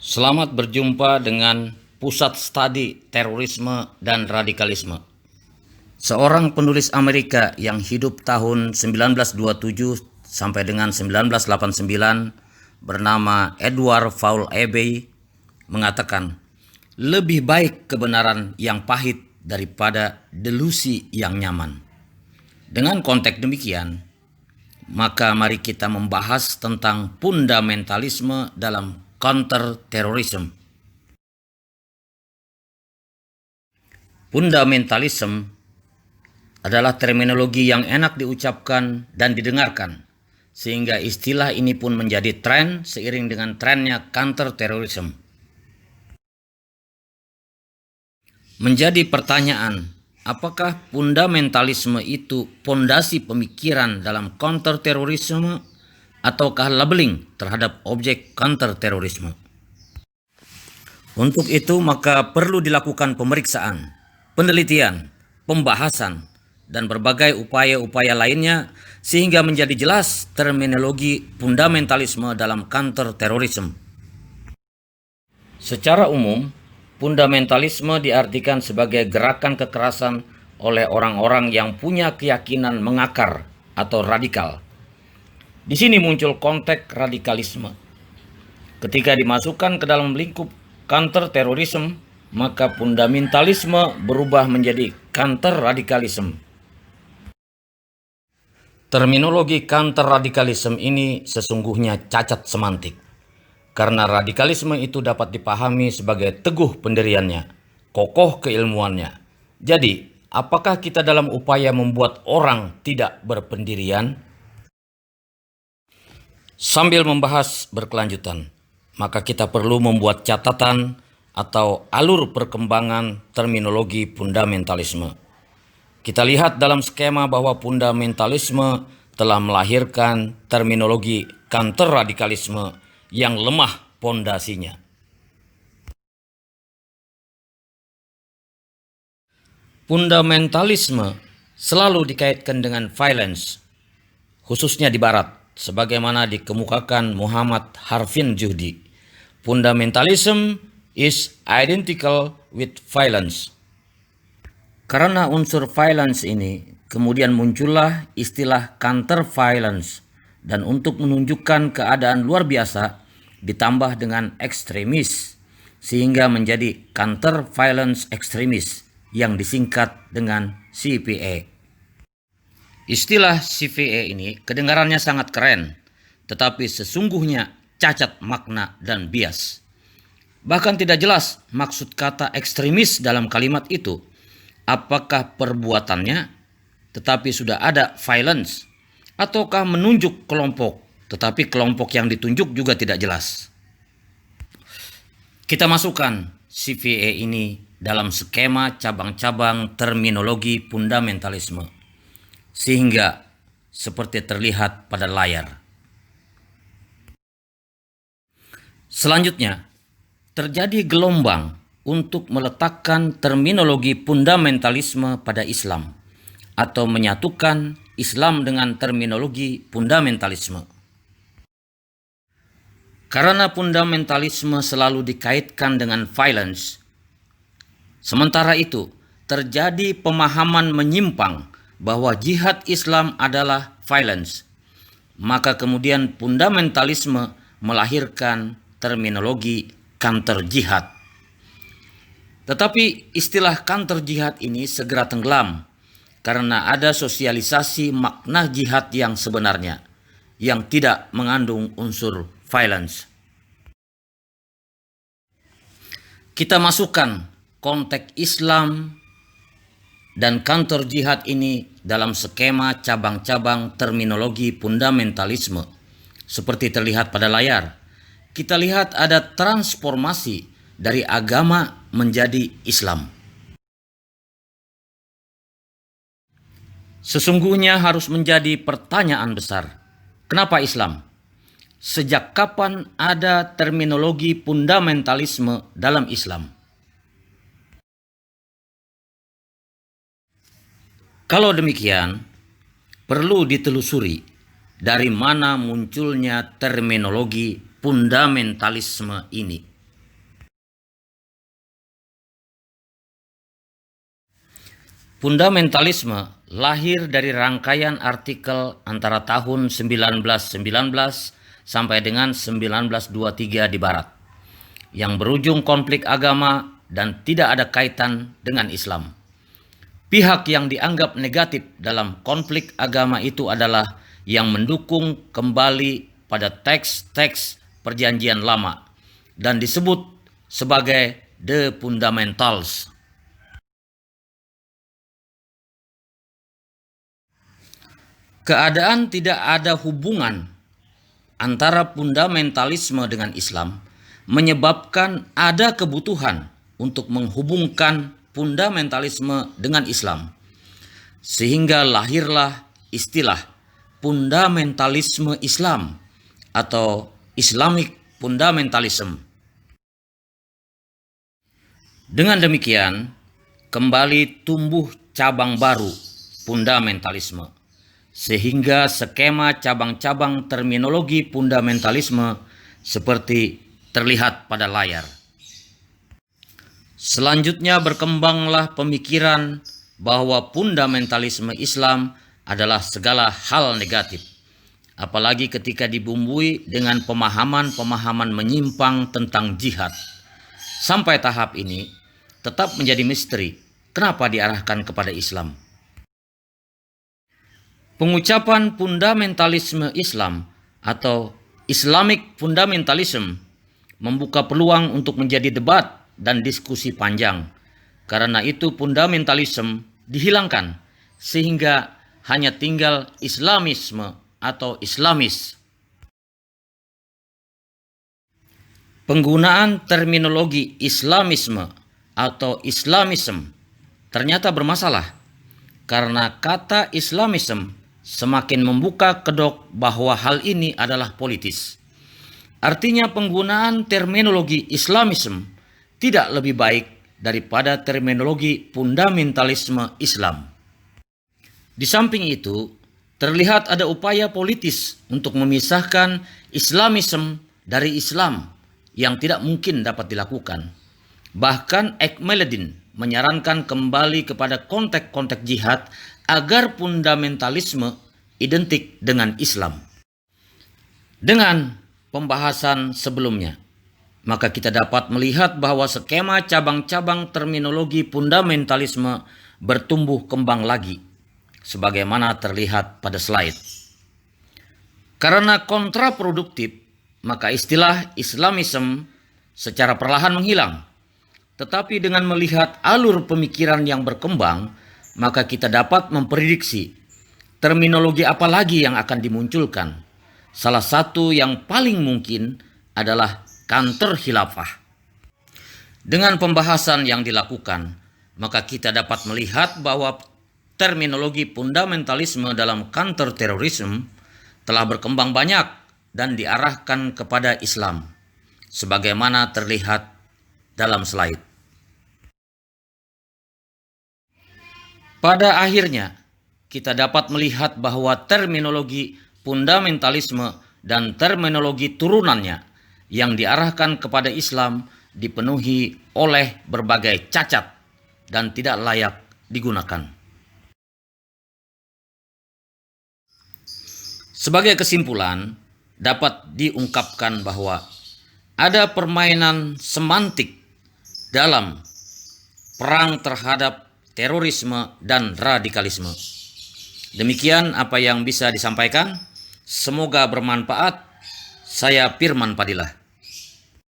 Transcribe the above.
Selamat berjumpa dengan Pusat Studi Terorisme dan Radikalisme. Seorang penulis Amerika yang hidup tahun 1927 sampai dengan 1989 bernama Edward Paul Abbey mengatakan, lebih baik kebenaran yang pahit daripada delusi yang nyaman. Dengan konteks demikian, maka mari kita membahas tentang fundamentalisme dalam counter-terrorism. Fundamentalism adalah terminologi yang enak diucapkan dan didengarkan, sehingga istilah ini pun menjadi tren seiring dengan trennya counter-terrorism. Menjadi pertanyaan, apakah fundamentalisme itu pondasi pemikiran dalam counter-terrorisme ataukah labeling terhadap objek counter-terorisme? Untuk itu maka perlu dilakukan pemeriksaan, penelitian, pembahasan, dan berbagai upaya-upaya lainnya sehingga menjadi jelas terminologi fundamentalisme dalam counter-terorisme. Secara umum, fundamentalisme diartikan sebagai gerakan kekerasan oleh orang-orang yang punya keyakinan mengakar atau radikal. Di sini muncul konteks radikalisme. Ketika dimasukkan ke dalam lingkup counter-terorisme, maka fundamentalisme berubah menjadi counter-radikalisme. Terminologi counter-radikalisme ini sesungguhnya cacat semantik. Karena radikalisme itu dapat dipahami sebagai teguh pendiriannya, kokoh keilmuannya. Jadi, apakah kita dalam upaya membuat orang tidak berpendirian? Sambil membahas berkelanjutan, maka kita perlu membuat catatan atau alur perkembangan terminologi fundamentalisme. Kita lihat dalam skema bahwa fundamentalisme telah melahirkan terminologi counter-radikalisme yang lemah pondasinya. Fundamentalisme selalu dikaitkan dengan violence, khususnya di Barat, sebagaimana dikemukakan Muhammad Harfin Juhdi. Fundamentalism is identical with violence. Karena unsur violence ini, kemudian muncullah istilah counter-violence, dan untuk menunjukkan keadaan luar biasa, ditambah dengan ekstremis, sehingga menjadi counter-violence ekstremis yang disingkat dengan CVE. Istilah CVE ini kedengarannya sangat keren, tetapi sesungguhnya cacat makna dan bias. Bahkan tidak jelas maksud kata ekstremis dalam kalimat itu. Apakah perbuatannya tetapi sudah ada violence, ataukah menunjuk kelompok tetapi kelompok yang ditunjuk juga tidak jelas. Kita masukkan CVE ini dalam skema cabang-cabang terminologi fundamentalisme, sehingga seperti terlihat pada layar. Selanjutnya, terjadi gelombang untuk meletakkan terminologi fundamentalisme pada Islam atau menyatukan Islam dengan terminologi fundamentalisme. Karena fundamentalisme selalu dikaitkan dengan violence, sementara itu terjadi pemahaman menyimpang bahwa jihad Islam adalah violence, maka kemudian fundamentalisme melahirkan terminologi counter jihad. Tetapi istilah counter jihad ini segera tenggelam karena ada sosialisasi makna jihad yang sebenarnya yang tidak mengandung unsur violence. Kita masukkan konteks Islam dan counter jihad ini dalam skema cabang-cabang terminologi fundamentalisme seperti terlihat pada layar. Kita lihat ada transformasi dari agama menjadi Islam. Sesungguhnya harus menjadi pertanyaan besar. Kenapa Islam? Sejak kapan ada terminologi fundamentalisme dalam Islam? Kalau demikian, perlu ditelusuri dari mana munculnya terminologi fundamentalisme ini. Fundamentalisme lahir dari rangkaian artikel antara tahun 1919 sampai dengan 1923 di Barat, yang berujung konflik agama dan tidak ada kaitan dengan Islam. Pihak yang dianggap negatif dalam konflik agama itu adalah yang mendukung kembali pada teks-teks Perjanjian Lama dan disebut sebagai The Fundamentals. Keadaan tidak ada hubungan antara fundamentalisme dengan Islam menyebabkan ada kebutuhan untuk menghubungkan fundamentalisme dengan Islam, sehingga lahirlah istilah fundamentalisme Islam atau Islamic fundamentalism. Dengan demikian, kembali tumbuh cabang baru fundamentalisme, sehingga skema cabang-cabang terminologi fundamentalisme seperti terlihat pada layar. Selanjutnya berkembanglah pemikiran bahwa fundamentalisme Islam adalah segala hal negatif, apalagi ketika dibumbui dengan pemahaman-pemahaman menyimpang tentang jihad. Sampai tahap ini tetap menjadi misteri kenapa diarahkan kepada Islam. Pengucapan fundamentalisme Islam atau Islamic fundamentalism membuka peluang untuk menjadi debat dan diskusi panjang. Karena itu fundamentalism dihilangkan sehingga hanya tinggal Islamisme atau Islamis. Penggunaan terminologi Islamisme atau Islamism ternyata bermasalah karena kata Islamism semakin membuka kedok bahwa hal ini adalah politis. Artinya penggunaan terminologi Islamism tidak lebih baik daripada terminologi fundamentalisme Islam. Di samping itu, terlihat ada upaya politis untuk memisahkan Islamism dari Islam yang tidak mungkin dapat dilakukan. Bahkan Ekmeledin menyarankan kembali kepada konteks-konteks jihad agar fundamentalisme identik dengan Islam. Dengan pembahasan sebelumnya, maka kita dapat melihat bahwa skema cabang-cabang terminologi fundamentalisme bertumbuh kembang lagi, sebagaimana terlihat pada slide. Karena kontraproduktif, maka istilah Islamism secara perlahan menghilang. Tetapi dengan melihat alur pemikiran yang berkembang, maka kita dapat memprediksi terminologi apa lagi yang akan dimunculkan. Salah satu yang paling mungkin adalah counter khilafah. Dengan pembahasan yang dilakukan, maka kita dapat melihat bahwa terminologi fundamentalisme dalam counter terorisme telah berkembang banyak dan diarahkan kepada Islam, sebagaimana terlihat dalam slide. Pada akhirnya, kita dapat melihat bahwa terminologi fundamentalisme dan terminologi turunannya yang diarahkan kepada Islam dipenuhi oleh berbagai cacat dan tidak layak digunakan. Sebagai kesimpulan, dapat diungkapkan bahwa ada permainan semantik dalam perang terhadap terorisme dan radikalisme. Demikian apa yang bisa disampaikan. Semoga bermanfaat. Saya Firman Padilah.